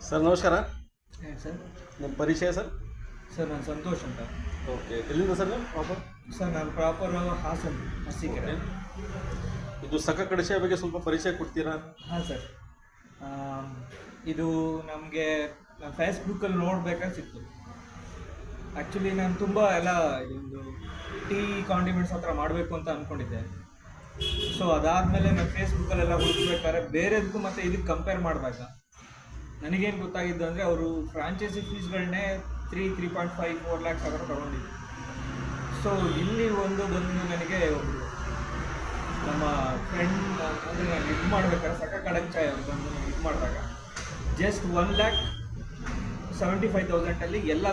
Sir ನಮಸ್ಕಾರ. Sir ನಿಮ್ಮ ಪರಿಚಯ ಸರ್? ಸರ್ ನಾನು ಸಂತೋಷ್ ಅಂತ. ಓಕೆ, ಎಲ್ಲಿಂದ ಸರ್ ನೀವು ಪ್ರಾಪರ್? ಸರ್ ನಾನು ಪ್ರಾಪರು ಹಾಸನ್, ಹಸಿಕೆರೆ. ಇದು ಸಖ ಕಡಚೆಯ ಬಗ್ಗೆ ಸ್ವಲ್ಪ ಪರಿಚಯ ಕೊಡ್ತೀರಾ? ಹಾಂ ಸರ್, ಇದು ನಮಗೆ ಫೇಸ್ಬುಕ್ಕಲ್ಲಿ ನೋಡ್ಬೇಕಾದ್ರೆ ಸಿಕ್ತು. ಆ್ಯಕ್ಚುಲಿ ನಾನು ತುಂಬ ಎಲ್ಲ ಇದೊಂದು ಟೀ ಕಾಂಡಿಮೆಂಟ್ಸ್ ಹತ್ರ ಮಾಡಬೇಕು ಅಂತ ಅಂದ್ಕೊಂಡಿದ್ದೆ. ಸೊ ಅದಾದಮೇಲೆ ನಾನು ಫೇಸ್ಬುಕ್ಕಲ್ಲೆಲ್ಲ ಹುಡುಕ್ಬೇಕಾದ್ರೆ ಬೇರೆದಕ್ಕೂ ಮತ್ತು ಇದಕ್ಕೆ ಕಂಪೇರ್ ಮಾಡಿದಾಗ ನನಗೇನು ಗೊತ್ತಾಗಿದ್ದು ಅಂದರೆ ಅವರು ಫ್ರಾಂಚೈಸಿ ಫೀಸ್ಗಳನ್ನೇ 3.5-4 ಲ್ಯಾಕ್ಸ್ ಆ ಥರ ತೊಗೊಂಡಿದ್ದು. ಸೊ ಇಲ್ಲಿ ಒಂದು ಬಂದು ನನಗೆ ಒಬ್ಬರು ನಮ್ಮ ಫ್ರೆಂಡ್ ಅಂದರೆ ನಾನು ಇದು ಮಾಡ್ಬೇಕಾದ್ರೆ ಸಖ ಕಡಂಚಾಯ್ ಅವ್ರು ಬಂದು ನಾನು ಇದು ಮಾಡಿದಾಗ ಜಸ್ಟ್ 1,75,000 ಎಲ್ಲ